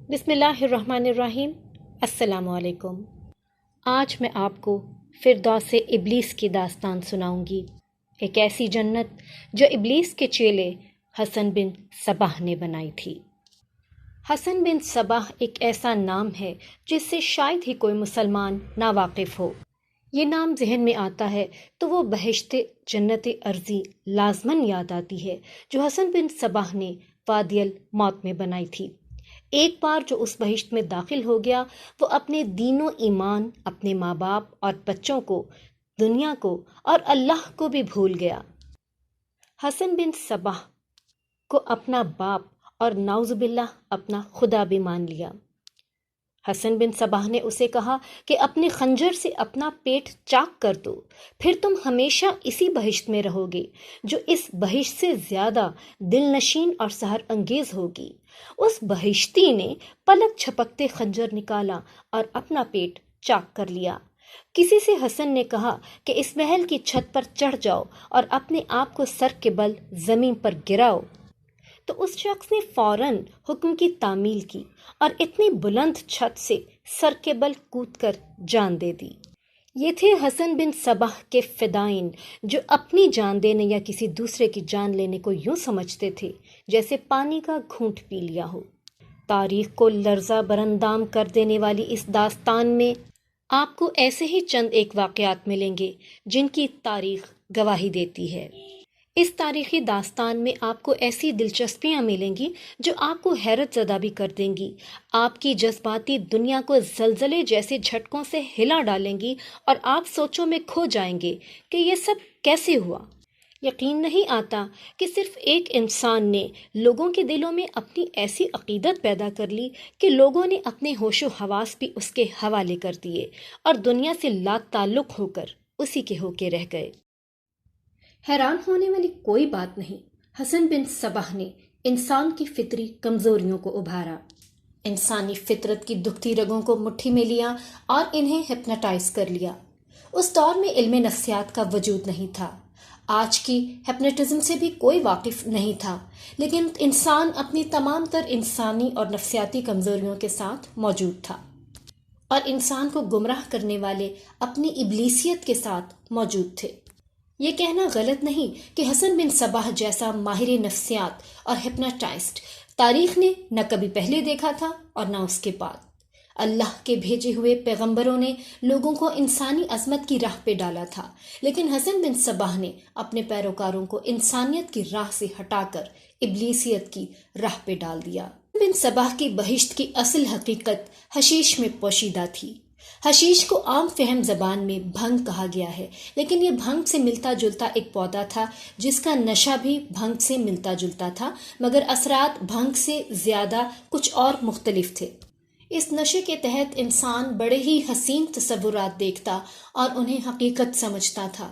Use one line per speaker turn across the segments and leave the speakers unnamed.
بسم اللہ الرحمن الرحیم۔ السلام علیکم۔ آج میں آپ کو فردوس ابلیس کی داستان سناؤں گی، ایک ایسی جنت جو ابلیس کے چیلے حسن بن صباح نے بنائی تھی۔ حسن بن صباح ایک ایسا نام ہے جس سے شاید ہی کوئی مسلمان ناواقف ہو۔ یہ نام ذہن میں آتا ہے تو وہ بہشت جنت ارضی لازماً یاد آتی ہے جو حسن بن صباح نے وادی الموت میں بنائی تھی۔ ایک بار جو اس بہشت میں داخل ہو گیا، وہ اپنے دین و ایمان، اپنے ماں باپ اور بچوں کو، دنیا کو اور اللہ کو بھی بھول گیا۔ حسن بن صباح کو اپنا باپ اور نعوذ باللہ اپنا خدا بھی مان لیا۔ حسن بن صباح نے اسے کہا کہ اپنے خنجر سے اپنا پیٹ چاک کر دو، پھر تم ہمیشہ اسی بہشت میں رہو گے جو اس بہشت سے زیادہ دل نشین اور سحر انگیز ہوگی۔ اس بہشتی نے پلک جھپکتے خنجر نکالا اور اپنا پیٹ چاک کر لیا۔ کسی سے حسن نے کہا کہ اس محل کی چھت پر چڑھ جاؤ اور اپنے آپ کو سر کے بل زمین پر گراؤ، تو اس شخص نے فوراً حکم کی تعمیل کی اور اتنی بلند چھت سے سر کے بل کود کر جان دے دی۔ یہ تھے حسن بن صباح کے فدائین، جو اپنی جان دینے یا کسی دوسرے کی جان لینے کو یوں سمجھتے تھے جیسے پانی کا گھونٹ پی لیا ہو۔ تاریخ کو لرزہ برندام کر دینے والی اس داستان میں آپ کو ایسے ہی چند ایک واقعات ملیں گے جن کی تاریخ گواہی دیتی ہے۔ اس تاریخی داستان میں آپ کو ایسی دلچسپیاں ملیں گی جو آپ کو حیرت زدہ بھی کر دیں گی، آپ کی جذباتی دنیا کو زلزلے جیسے جھٹکوں سے ہلا ڈالیں گی اور آپ سوچوں میں کھو جائیں گے کہ یہ سب کیسے ہوا۔ یقین نہیں آتا کہ صرف ایک انسان نے لوگوں کے دلوں میں اپنی ایسی عقیدت پیدا کر لی کہ لوگوں نے اپنے ہوش و حواس بھی اس کے حوالے کر دیے اور دنیا سے لا تعلق ہو کر اسی کے ہو کے رہ گئے۔ حیران ہونے والی کوئی بات نہیں، حسن بن صباح نے انسان کی فطری کمزوریوں کو ابھارا، انسانی فطرت کی دکھتی رگوں کو مٹھی میں لیا اور انہیں ہپناٹائز کر لیا۔ اس دور میں علم نفسیات کا وجود نہیں تھا، آج کی ہپناٹزم سے بھی کوئی واقف نہیں تھا، لیکن انسان اپنی تمام تر انسانی اور نفسیاتی کمزوریوں کے ساتھ موجود تھا، اور انسان کو گمراہ کرنے والے اپنی ابلیسیت کے ساتھ موجود تھے۔ یہ کہنا غلط نہیں کہ حسن بن صباح جیسا ماہر نفسیات اور ہپناٹائزڈ تاریخ نے نہ کبھی پہلے دیکھا تھا اور نہ اس کے بعد۔ اللہ کے بھیجے ہوئے پیغمبروں نے لوگوں کو انسانی عظمت کی راہ پہ ڈالا تھا، لیکن حسن بن صباح نے اپنے پیروکاروں کو انسانیت کی راہ سے ہٹا کر ابلیسیت کی راہ پہ ڈال دیا۔ بن صباح کی بہشت کی اصل حقیقت حشیش میں پوشیدہ تھی۔ حشیش کو عام فہم زبان میں بھنگ کہا گیا ہے، لیکن یہ بھنگ سے ملتا جلتا ایک پودا تھا جس کا نشہ بھی بھنگ سے ملتا جلتا تھا، مگر اثرات بھنگ سے زیادہ کچھ اور مختلف تھے۔ اس نشے کے تحت انسان بڑے ہی حسین تصورات دیکھتا اور انہیں حقیقت سمجھتا تھا۔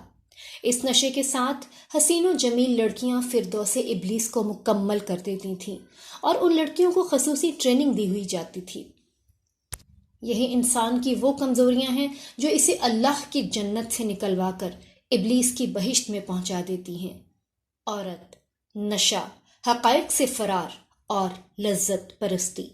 اس نشے کے ساتھ حسین و جمیل لڑکیاں فردوس ابلیس کو مکمل کر دیتی تھیں اور ان لڑکیوں کو خصوصی ٹریننگ دی ہوئی جاتی تھی۔ یہی انسان کی وہ کمزوریاں ہیں جو اسے اللہ کی جنت سے نکلوا کر ابلیس کی بہشت میں پہنچا دیتی ہیں۔ عورت، نشہ، حقائق سے فرار اور لذت پرستی۔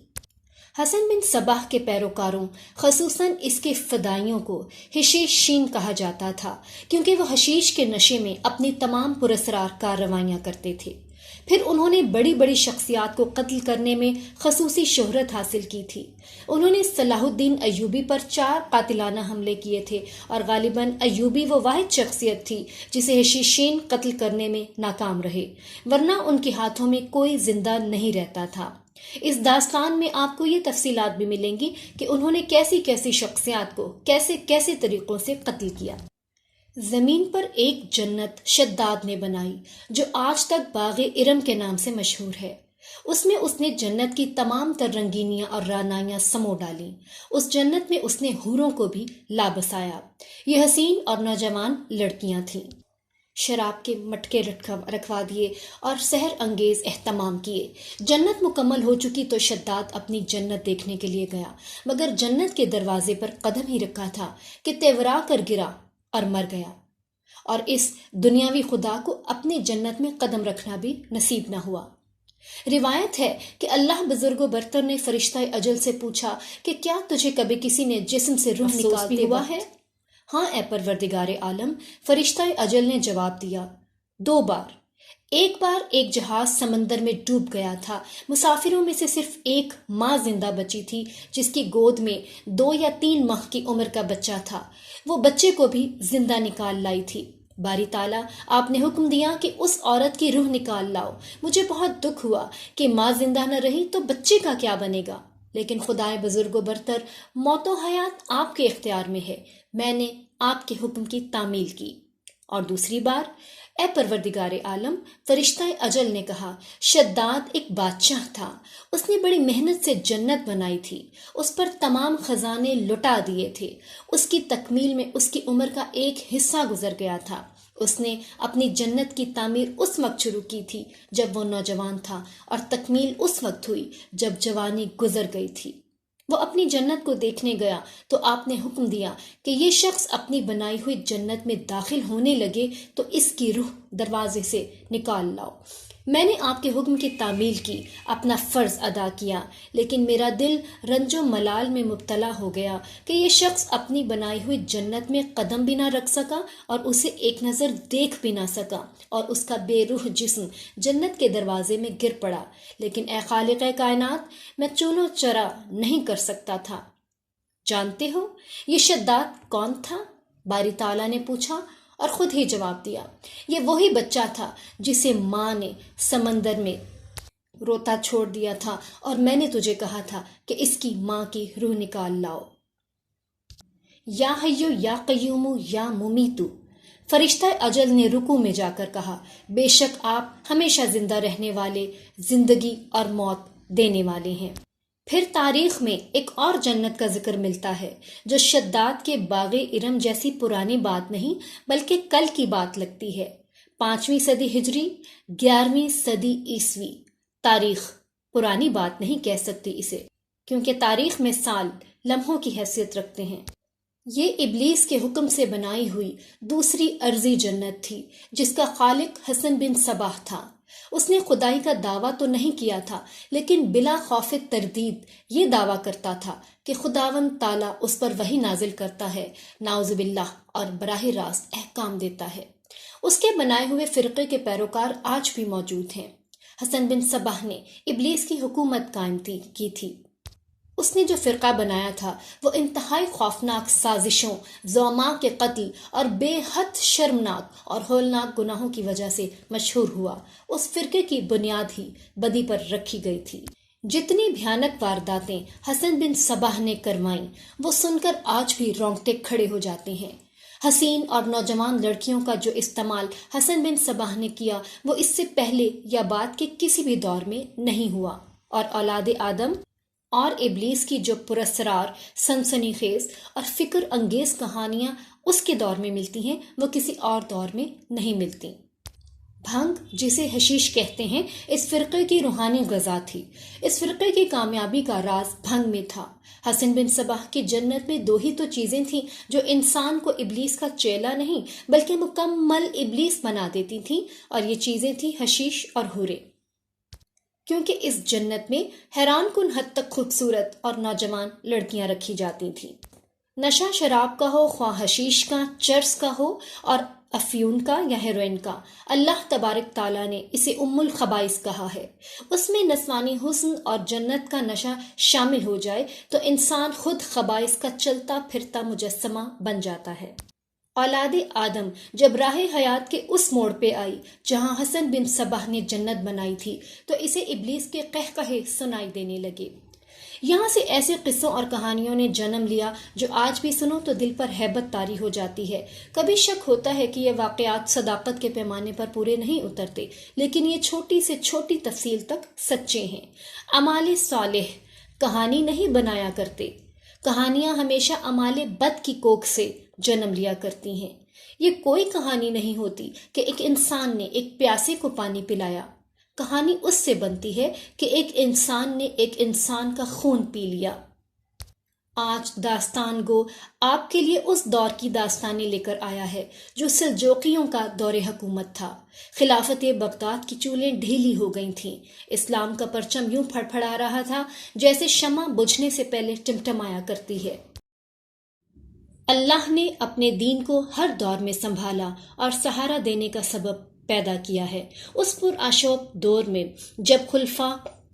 حسن بن صباح کے پیروکاروں، خصوصاً اس کے فدائیوں کو حشیش شین کہا جاتا تھا، کیونکہ وہ حشیش کے نشے میں اپنی تمام پراسرار کارروائیاں کرتے تھے۔ پھر انہوں نے بڑی بڑی شخصیات کو قتل کرنے میں خصوصی شہرت حاصل کی تھی۔ انہوں نے صلاح الدین ایوبی پر 4 قاتلانہ حملے کیے تھے، اور غالباً ایوبی وہ واحد شخصیت تھی جسے حشیشین قتل کرنے میں ناکام رہے، ورنہ ان کے ہاتھوں میں کوئی زندہ نہیں رہتا تھا۔ اس داستان میں آپ کو یہ تفصیلات بھی ملیں گی کہ انہوں نے کیسی کیسی شخصیات کو کیسے کیسے طریقوں سے قتل کیا۔ زمین پر ایک جنت شداد نے بنائی جو آج تک باغ ارم کے نام سے مشہور ہے۔ اس نے جنت کی تمام تر رنگینیاں اور رعنائیاں سمو ڈالیں۔ اس جنت میں اس نے حوروں کو بھی لا بسایا۔ یہ حسین اور نوجوان لڑکیاں تھیں۔ شراب کے مٹکے رکھوا دیے اور سحر انگیز اہتمام کیے۔ جنت مکمل ہو چکی تو شداد اپنی جنت دیکھنے کے لیے گیا، مگر جنت کے دروازے پر قدم ہی رکھا تھا کہ تیورا کر گرا اور مر گیا، اور اس دنیاوی خدا کو اپنی جنت میں قدم رکھنا بھی نصیب نہ ہوا۔ روایت ہے کہ اللہ بزرگ و برتر نے فرشتہ اجل سے پوچھا کہ کیا تجھے کبھی کسی نے جسم سے روح نکالتے ہوا ہے؟ ہاں اے پروردگار عالم، فرشتہ اجل نے جواب دیا، 2 بار۔ ایک بار ایک جہاز سمندر میں ڈوب گیا تھا، مسافروں میں سے صرف ایک ماں زندہ بچی تھی جس کی گود میں 2 یا 3 ماہ کی عمر کا بچہ تھا، وہ بچے کو بھی زندہ نکال لائی تھی۔ باری تعالیٰ آپ نے حکم دیا کہ اس عورت کی روح نکال لاؤ۔ مجھے بہت دکھ ہوا کہ ماں زندہ نہ رہی تو بچے کا کیا بنے گا، لیکن خدائے بزرگ و برتر، موت و حیات آپ کے اختیار میں ہے، میں نے آپ کے حکم کی تعمیل کی۔ اور دوسری بار، اے پروردگار عالم، فرشتہ اجل نے کہا، شداد ایک بادشاہ تھا، اس نے بڑی محنت سے جنت بنائی تھی، اس پر تمام خزانے لٹا دیے تھے، اس کی تکمیل میں اس کی عمر کا ایک حصہ گزر گیا تھا۔ اس نے اپنی جنت کی تعمیر اس وقت شروع کی تھی جب وہ نوجوان تھا، اور تکمیل اس وقت ہوئی جب جوانی گزر گئی تھی۔ وہ اپنی جنت کو دیکھنے گیا تو آپ نے حکم دیا کہ یہ شخص اپنی بنائی ہوئی جنت میں داخل ہونے لگے تو اس کی روح دروازے سے نکال لاؤ۔ میں نے آپ کے حکم کی تعمیل کی، اپنا فرض ادا کیا، لیکن میرا دل رنج و ملال میں مبتلا ہو گیا کہ یہ شخص اپنی بنائی ہوئی جنت میں قدم بھی نہ رکھ سکا اور اسے ایک نظر دیکھ بھی نہ سکا، اور اس کا بے روح جسم جنت کے دروازے میں گر پڑا۔ لیکن اے خالق کائنات، میں چونو چرا نہیں کر سکتا تھا۔ جانتے ہو یہ شداد کون تھا؟ باری تعالیٰ نے پوچھا اور خود ہی جواب دیا، یہ وہی بچہ تھا جسے ماں نے سمندر میں روتا چھوڑ دیا تھا، اور میں نے تجھے کہا تھا کہ اس کی ماں کی روح نکال لاؤ۔ یا حیو یا قیوم یا ممیتو، فرشتہ اجل نے رکوع میں جا کر کہا، بے شک آپ ہمیشہ زندہ رہنے والے، زندگی اور موت دینے والے ہیں۔ پھر تاریخ میں ایک اور جنت کا ذکر ملتا ہے جو شداد کے باغ ارم جیسی پرانی بات نہیں بلکہ کل کی بات لگتی ہے۔ 5ویں صدی ہجری، 11ویں صدی عیسوی۔ تاریخ پرانی بات نہیں کہہ سکتی اسے، کیونکہ تاریخ میں سال لمحوں کی حیثیت رکھتے ہیں۔ یہ ابلیس کے حکم سے بنائی ہوئی دوسری ارضی جنت تھی جس کا خالق حسن بن صباح تھا۔ اس نے خدائی کا دعویٰ تو نہیں کیا تھا، لیکن بلا خوف تردید یہ دعویٰ کرتا تھا کہ خداوند تعالیٰ اس پر وحی نازل کرتا ہے، نعوذ باللہ، اور براہ راست احکام دیتا ہے۔ اس کے بنائے ہوئے فرقے کے پیروکار آج بھی موجود ہیں۔ حسن بن صباح نے ابلیس کی حکومت قائم کی تھی۔ اس نے جو فرقہ بنایا تھا وہ انتہائی خوفناک سازشوں، زعماء کے قتل اور بے حد شرمناک اور ہولناک گناہوں کی وجہ سے مشہور ہوا۔ اس فرقے کی بنیاد ہی بدی پر رکھی گئی تھی۔ جتنی بھیانک وارداتیں حسن بن صباح نے کروائیں وہ سن کر آج بھی رونگٹے کھڑے ہو جاتے ہیں۔ حسین اور نوجوان لڑکیوں کا جو استعمال حسن بن صباح نے کیا وہ اس سے پہلے یا بعد کے کسی بھی دور میں نہیں ہوا، اور اولاد آدم اور ابلیس کی جو پراسرار، سنسنی خیز اور فکر انگیز کہانیاں اس کے دور میں ملتی ہیں وہ کسی اور دور میں نہیں ملتی۔ بھنگ، جسے حشیش کہتے ہیں، اس فرقے کی روحانی غذا تھی۔ اس فرقے کی کامیابی کا راز بھنگ میں تھا۔ حسن بن صباح کی جنت میں 2 ہی تو چیزیں تھیں جو انسان کو ابلیس کا چیلا نہیں بلکہ مکمل ابلیس بنا دیتی تھیں، اور یہ چیزیں تھیں حشیش اور حوریں۔ کیونکہ اس جنت میں حیران کن حد تک خوبصورت اور نوجوان لڑکیاں رکھی جاتی تھیں۔ نشہ شراب کا ہو، خواہ حشیش کا، چرس کا ہو، اور افیون کا یا ہیروئن کا، اللہ تبارک تعالیٰ نے اسے ام الخبائث کہا ہے۔ اس میں نسوانی حسن اور جنت کا نشہ شامل ہو جائے تو انسان خود خبائث کا چلتا پھرتا مجسمہ بن جاتا ہے۔ اولاد آدم جب راہ حیات کے اس موڑ پہ آئی جہاں حسن بن صباح نے جنت بنائی تھی تو اسے ابلیس کے قہقہے سنائی دینے لگے۔ یہاں سے ایسے قصوں اور کہانیوں نے جنم لیا جو آج بھی سنو تو دل پر ہیبت طاری ہو جاتی ہے۔ کبھی شک ہوتا ہے کہ یہ واقعات صداقت کے پیمانے پر پورے نہیں اترتے، لیکن یہ چھوٹی سے چھوٹی تفصیل تک سچے ہیں۔ اعمال صالح کہانی نہیں بنایا کرتے، کہانیاں ہمیشہ اعمال بد کی کوکھ سے جنم لیا کرتی ہیں۔ یہ کوئی کہانی نہیں ہوتی کہ ایک انسان نے ایک پیاسے کو پانی پلایا۔ کہانی اس سے بنتی ہے کہ ایک انسان نے ایک انسان کا خون پی لیا۔ آج داستان گو آپ کے لیے اس دور کی داستانیں لے کر آیا ہے جو سلجوقیوں کا دور حکومت تھا۔ خلافت بغداد کی چولیں ڈھیلی ہو گئی تھیں، اسلام کا پرچم یوں پھڑ پھڑا رہا تھا جیسے شمع بجھنے سے پہلے ٹمٹمایا کرتی ہے۔ اللہ نے اپنے دین کو ہر دور میں سنبھالا اور سہارا دینے کا سبب پیدا کیا ہے۔ اس پرآشوب دور میں جب خلفاء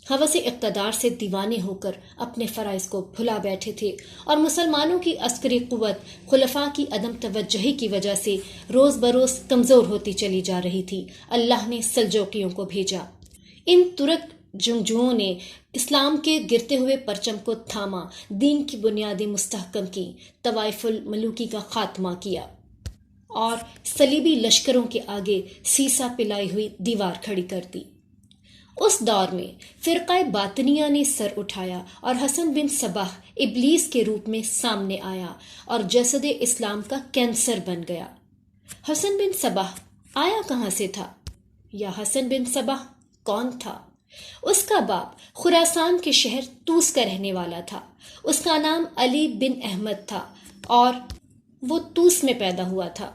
ہوس اقتدار سے دیوانے ہو کر اپنے فرائض کو بھلا بیٹھے تھے اور مسلمانوں کی عسکری قوت خلفاء کی عدم توجہی کی وجہ سے روز بروز کمزور ہوتی چلی جا رہی تھی، اللہ نے سلجوقیوں کو بھیجا۔ ان ترک جنگجوؤں نے اسلام کے گرتے ہوئے پرچم کو تھاما، دین کی بنیادیں مستحکم کی، طوائف الملوکی کا خاتمہ کیا اور صلیبی لشکروں کے آگے سیسا پلائی ہوئی دیوار کھڑی کر دی۔ اس دور میں فرقہ باطنیہ نے سر اٹھایا اور حسن بن صباح ابلیس کے روپ میں سامنے آیا اور جسد اسلام کا کینسر بن گیا۔ حسن بن صباح آیا کہاں سے تھا؟ یا حسن بن صباح کون تھا؟ اس کا باپ خراسان کے شہر طوس کا رہنے والا تھا۔ اس کا نام علی بن احمد تھا اور وہ طوس میں پیدا ہوا تھا۔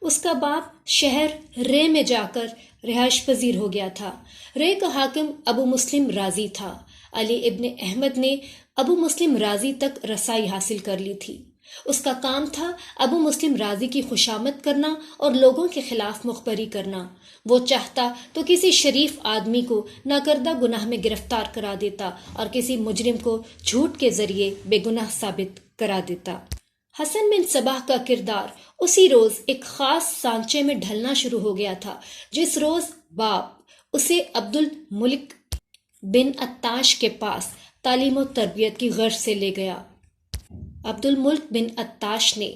اس کا باپ شہر رے میں جا کر رہائش پذیر ہو گیا تھا۔ رے کا حاکم ابو مسلم رازی تھا۔ علی ابن احمد نے ابو مسلم رازی تک رسائی حاصل کر لی تھی۔ اس کا کام تھا ابو مسلم رازی کی خوشامد کرنا اور لوگوں کے خلاف مخبری کرنا۔ وہ چاہتا تو کسی شریف آدمی کو ناکردہ گناہ میں گرفتار کرا دیتا اور کسی مجرم کو جھوٹ کے ذریعے بے گناہ ثابت کرا دیتا۔ حسن بن صباح کا کردار اسی روز ایک خاص سانچے میں ڈھلنا شروع ہو گیا تھا جس روز باپ اسے عبد الملک بن عطاش کے پاس تعلیم و تربیت کی غرض سے لے گیا۔ عبد الملک بن عطاش نے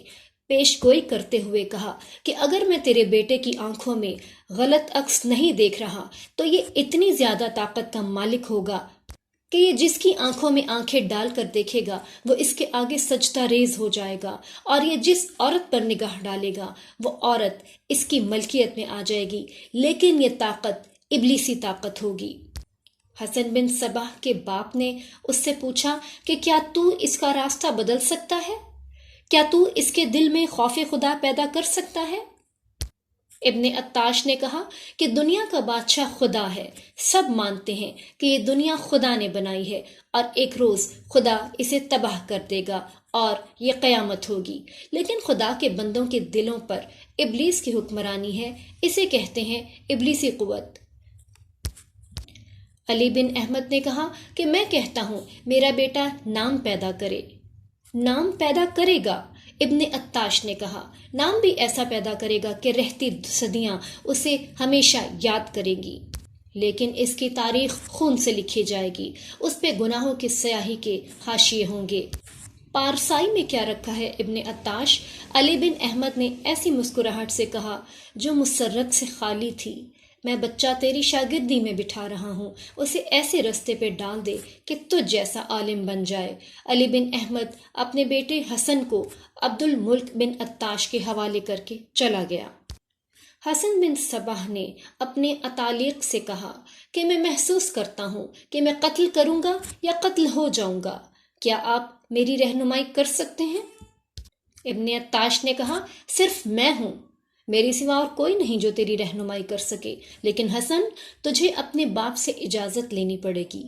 پیش گوئی کرتے ہوئے کہا کہ اگر میں تیرے بیٹے کی آنکھوں میں غلط عکس نہیں دیکھ رہا تو یہ اتنی زیادہ طاقت کا مالک ہوگا کہ یہ جس کی آنکھوں میں آنکھیں ڈال کر دیکھے گا وہ اس کے آگے سجدہ ریز ہو جائے گا، اور یہ جس عورت پر نگاہ ڈالے گا وہ عورت اس کی ملکیت میں آ جائے گی، لیکن یہ طاقت ابلیسی طاقت ہوگی۔ حسن بن صباح کے باپ نے اس سے پوچھا کہ کیا تو اس کا راستہ بدل سکتا ہے؟ کیا تو اس کے دل میں خوف خدا پیدا کر سکتا ہے؟ ابن عطاش نے کہا کہ دنیا کا بادشاہ خدا ہے، سب مانتے ہیں کہ یہ دنیا خدا نے بنائی ہے اور ایک روز خدا اسے تباہ کر دے گا اور یہ قیامت ہوگی، لیکن خدا کے بندوں کے دلوں پر ابلیس کی حکمرانی ہے، اسے کہتے ہیں ابلیسی قوت۔ علی بن احمد نے کہا کہ میں کہتا ہوں میرا بیٹا نام پیدا کرے۔ نام پیدا کرے گا؟ ابن عطاش نے کہا نام بھی ایسا پیدا کرے گا کہ رہتی صدیاں اسے ہمیشہ یاد کرے گی، لیکن اس کی تاریخ خون سے لکھی جائے گی، اس پہ گناہوں کی سیاہی کے حاشیے ہوں گے۔ پارسائی میں کیا رکھا ہے ابن عطاش؟ علی بن احمد نے ایسی مسکراہٹ سے کہا جو مسرت سے خالی تھی، میں بچہ تیری شاگردی میں بٹھا رہا ہوں، اسے ایسے رستے پہ ڈال دے کہ تجھ جیسا عالم بن جائے۔ علی بن احمد اپنے بیٹے حسن کو عبد الملک بن عطاش کے حوالے کر کے چلا گیا۔ حسن بن صباح نے اپنے اتالیق سے کہا کہ میں محسوس کرتا ہوں کہ میں قتل کروں گا یا قتل ہو جاؤں گا، کیا آپ میری رہنمائی کر سکتے ہیں؟ ابن عطاش نے کہا صرف میں ہوں، میری سوا اور کوئی نہیں جو تیری رہنمائی کر سکے، لیکن حسن تجھے اپنے باپ سے اجازت لینی پڑے گی۔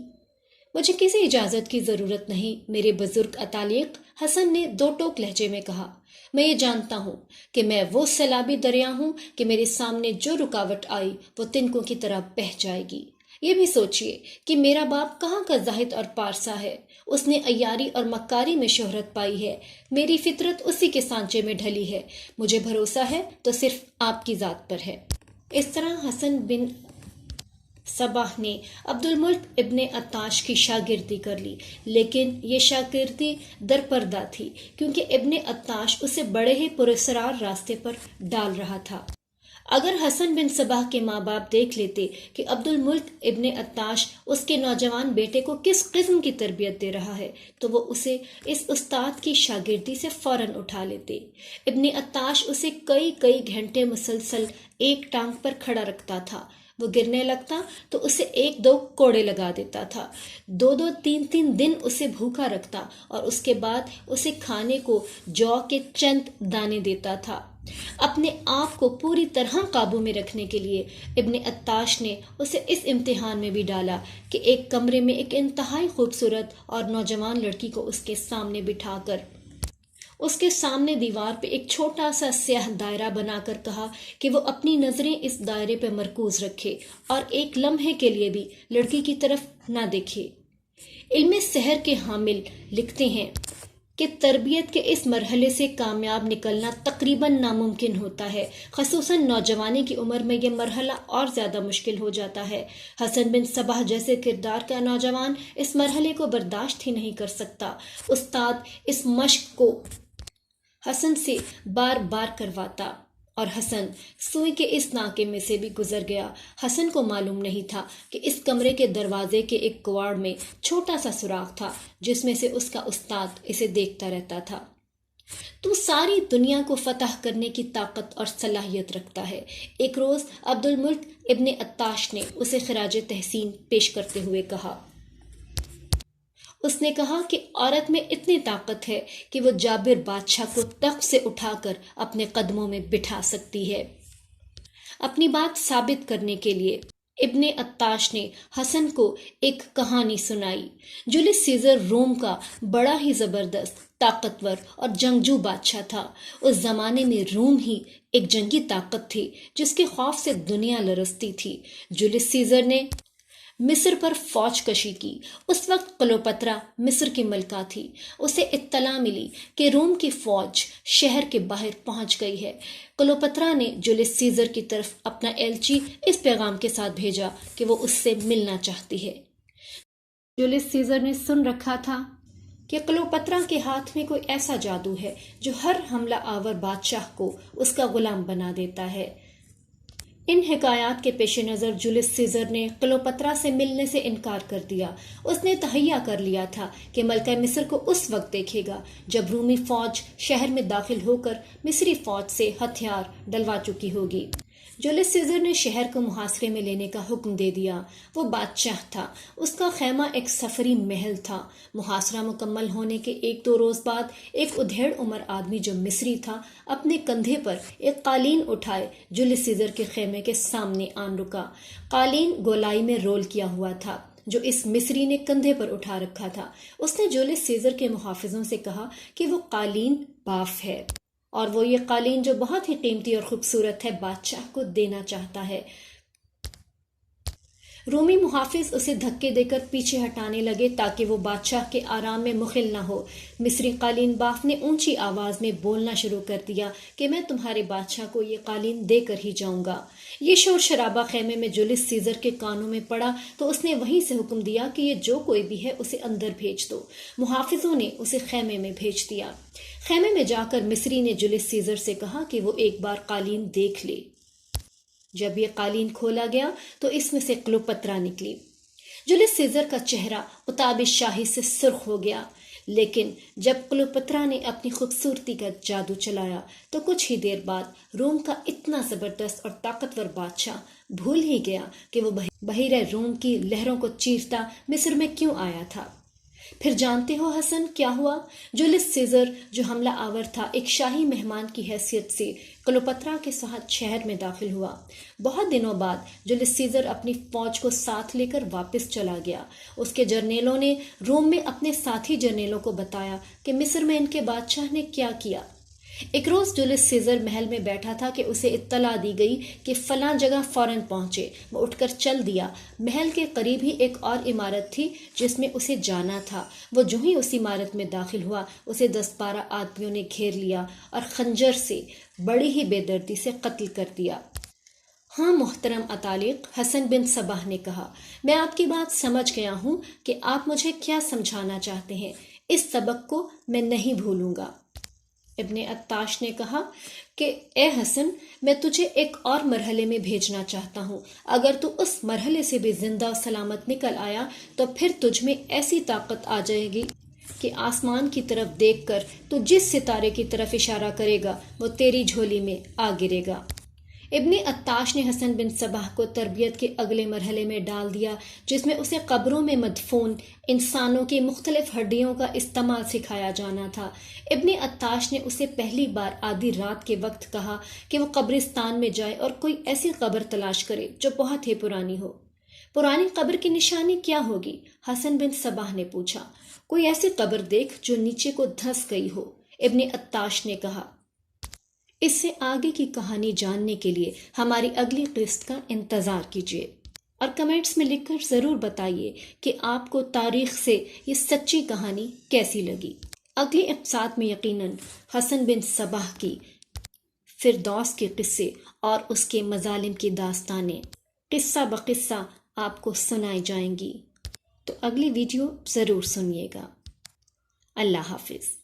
مجھے کسی اجازت کی ضرورت نہیں، میرے بزرگ اتالیق، حسن نے دو ٹوک لہجے میں کہا۔ میں یہ جانتا ہوں کہ میں وہ سیلابی دریا ہوں کہ میرے سامنے جو رکاوٹ آئی وہ تنکوں کی طرح بہہ جائے گی۔ یہ بھی سوچئے کہ میرا باپ کہاں کا زاہد اور پارسا ہے، اس نے عیاری اور مکاری میں شہرت پائی ہے، میری فطرت اسی کے سانچے میں ڈھلی ہے، مجھے بھروسہ ہے تو صرف آپ کی ذات پر ہے۔ اس طرح حسن بن صباح نے عبد الملک ابن عطاش کی شاگردی کر لی، لیکن یہ شاگردی درپردہ تھی کیونکہ ابن عطاش اسے بڑے ہی پراسرار راستے پر ڈال رہا تھا۔ اگر حسن بن صباح کے ماں باپ دیکھ لیتے کہ عبد الملک ابن عطاش اس کے نوجوان بیٹے کو کس قسم کی تربیت دے رہا ہے تو وہ اسے اس استاد کی شاگردی سے فوراً اٹھا لیتے۔ ابن عطاش اسے کئی گھنٹے مسلسل ایک ٹانگ پر کھڑا رکھتا تھا، وہ گرنے لگتا تو اسے 1-2 کوڑے لگا دیتا تھا، 2-2 3-3 دن اسے بھوکا رکھتا اور اس کے بعد اسے کھانے کو جو کے چند دانے دیتا تھا۔ اپنے آپ کو پوری طرح قابو میں رکھنے کے لیے ابن عطاش نے اسے اس امتحان میں بھی ڈالا کہ ایک کمرے میں ایک انتہائی خوبصورت اور نوجوان لڑکی کو اس کے سامنے بٹھا کر اس کے سامنے دیوار پہ ایک چھوٹا سا سیاہ دائرہ بنا کر کہا کہ وہ اپنی نظریں اس دائرے پہ مرکوز رکھے اور ایک لمحے کے لیے بھی لڑکی کی طرف نہ دیکھے۔ علم سحر کے حامل لکھتے ہیں کہ تربیت کے اس مرحلے سے کامیاب نکلنا تقریباً ناممکن ہوتا ہے، خصوصاً نوجوانی کی عمر میں یہ مرحلہ اور زیادہ مشکل ہو جاتا ہے۔ حسن بن صباح جیسے کردار کا نوجوان اس مرحلے کو برداشت ہی نہیں کر سکتا۔ استاد اس مشق کو حسن سے بار بار کرواتا اور حسن سوئی کے اس ناکے میں سے بھی گزر گیا۔ حسن کو معلوم نہیں تھا کہ اس کمرے کے دروازے کے ایک کواڑ میں چھوٹا سا سوراخ تھا جس میں سے اس کا استاد اسے دیکھتا رہتا تھا۔ تو ساری دنیا کو فتح کرنے کی طاقت اور صلاحیت رکھتا ہے، ایک روز عبد الملک ابن عطاش نے اسے خراج تحسین پیش کرتے ہوئے کہا۔ اس نے کہا کہ عورت میں اتنی طاقت ہے کہ وہ جابر بادشاہ کو تخت سے اٹھا کر اپنے قدموں میں بٹھا سکتی ہے۔ اپنی بات ثابت کرنے کے لیے ابن عطاش نے حسن کو ایک کہانی سنائی۔ جولیس سیزر روم کا بڑا ہی زبردست، طاقتور اور جنگجو بادشاہ تھا۔ اس زمانے میں روم ہی ایک جنگی طاقت تھی جس کے خوف سے دنیا لرزتی تھی۔ جولیس سیزر نے مصر پر فوج کشی کی۔ اس وقت کلوپترا مصر کی ملکہ تھی۔ اسے اطلاع ملی کہ روم کی فوج شہر کے باہر پہنچ گئی ہے۔ کلوپترا نے جولیس سیزر کی طرف اپنا ایلچی اس پیغام کے ساتھ بھیجا کہ وہ اس سے ملنا چاہتی ہے۔ جولیس سیزر نے سن رکھا تھا کہ کلوپترا کے ہاتھ میں کوئی ایسا جادو ہے جو ہر حملہ آور بادشاہ کو اس کا غلام بنا دیتا ہے۔ ان حکایات کے پیش نظر جولیس سیزر نے کلوپترا سے ملنے سے انکار کر دیا۔ اس نے تہیہ کر لیا تھا کہ ملکہ مصر کو اس وقت دیکھے گا جب رومی فوج شہر میں داخل ہو کر مصری فوج سے ہتھیار ڈلوا چکی ہوگی۔ جولیس سیزر نے شہر کو محاصرے میں لینے کا حکم دے دیا۔ وہ بادشاہ تھا، اس کا خیمہ ایک سفری محل تھا۔ محاصرہ مکمل ہونے کے 1-2 روز بعد ایک ادھیڑ عمر آدمی جو مصری تھا اپنے کندھے پر ایک قالین اٹھائے جولیس سیزر کے خیمے کے سامنے آن رکا۔ قالین گولائی میں رول کیا ہوا تھا جو اس مصری نے کندھے پر اٹھا رکھا تھا۔ اس نے جولیس سیزر کے محافظوں سے کہا کہ وہ قالین باف ہے اور وہ یہ قالین جو بہت ہی قیمتی اور خوبصورت ہے بادشاہ کو دینا چاہتا ہے۔ رومی محافظ اسے دھکے دے کر پیچھے ہٹانے لگے تاکہ وہ بادشاہ کے آرام میں مخل نہ ہو۔ مصری قالین باف نے اونچی آواز میں بولنا شروع کر دیا کہ میں تمہارے بادشاہ کو یہ قالین دے کر ہی جاؤں گا۔ یہ شور شرابہ خیمے میں جولیس سیزر کے کانوں میں پڑا تو اس نے وہیں سے حکم دیا کہ یہ جو کوئی بھی ہے اسے اندر بھیج دو۔ محافظوں نے اسے خیمے میں بھیج دیا۔ خیمے میں جا کر مصری نے جولیس سیزر سے کہا کہ وہ ایک بار قالین دیکھ لے۔ جب یہ قالین کھولا گیا تو اس میں سے کلوپترا نکلی۔ جولیس سیزر کا چہرہ عتاب شاہی سے سرخ ہو گیا، لیکن جب کلوپترا نے اپنی خوبصورتی کا جادو چلایا تو کچھ ہی دیر بعد روم کا اتنا زبردست اور طاقتور بادشاہ بھول ہی گیا کہ وہ بحیرہ روم کی لہروں کو چیرتا مصر میں کیوں آیا تھا۔ پھر جانتے ہو حسن کیا ہوا؟ جولیس سیزر جو حملہ آور تھا ایک شاہی مہمان کی حیثیت سے کلوپترا کے ساتھ شہر میں داخل ہوا۔ بہت دنوں بعد جولیس سیزر اپنی فوج کو ساتھ لے کر واپس چلا گیا۔ اس کے جرنیلوں نے روم میں اپنے ساتھی جرنیلوں کو بتایا کہ مصر میں ان کے بادشاہ نے کیا کیا۔ ایک روز جولیس سیزر محل میں بیٹھا تھا کہ اسے اطلاع دی گئی کہ فلاں جگہ فوراً پہنچے۔ وہ اٹھ کر چل دیا۔ محل کے قریب ہی ایک اور عمارت تھی جس میں اسے جانا تھا۔ وہ جو ہی اس عمارت میں داخل ہوا اسے 10-12 آدمیوں نے گھیر لیا اور خنجر سے بڑی ہی بے دردی سے قتل کر دیا۔ ہاں محترم اطالق، حسن بن صباح نے کہا، میں آپ کی بات سمجھ گیا ہوں کہ آپ مجھے کیا سمجھانا چاہتے ہیں۔ اس سبق کو میں نہیں بھولوں گا۔ ابن عطاش نے کہا کہ اے حسن، میں تجھے ایک اور مرحلے میں بھیجنا چاہتا ہوں۔ اگر تو اس مرحلے سے بھی زندہ و سلامت نکل آیا تو پھر تجھ میں ایسی طاقت آ جائے گی کہ آسمان کی طرف دیکھ کر تو جس ستارے کی طرف اشارہ کرے گا وہ تیری جھولی میں آ گرے گا۔ ابن عطاش نے حسن بن صباح کو تربیت کے اگلے مرحلے میں ڈال دیا، جس میں اسے قبروں میں مدفون انسانوں کی مختلف ہڈیوں کا استعمال سکھایا جانا تھا۔ ابن عطاش نے اسے پہلی بار آدھی رات کے وقت کہا کہ وہ قبرستان میں جائے اور کوئی ایسی قبر تلاش کرے جو بہت ہی پرانی ہو۔ پرانی قبر کی نشانی کیا ہوگی؟ حسن بن صباح نے پوچھا۔ کوئی ایسی قبر دیکھ جو نیچے کو دھس گئی ہو، ابن عطاش نے کہا۔ اس سے آگے کی کہانی جاننے کے لیے ہماری اگلی قسط کا انتظار کیجیے اور کمنٹس میں لکھ کر ضرور بتائیے کہ آپ کو تاریخ سے یہ سچی کہانی کیسی لگی۔ اگلی اقساط میں یقیناً حسن بن صباح کی فردوس کے قصے اور اس کے مظالم کی داستانیں قصہ بقصہ آپ کو سنائی جائیں گی، تو اگلی ویڈیو ضرور سنیے گا۔ اللہ حافظ۔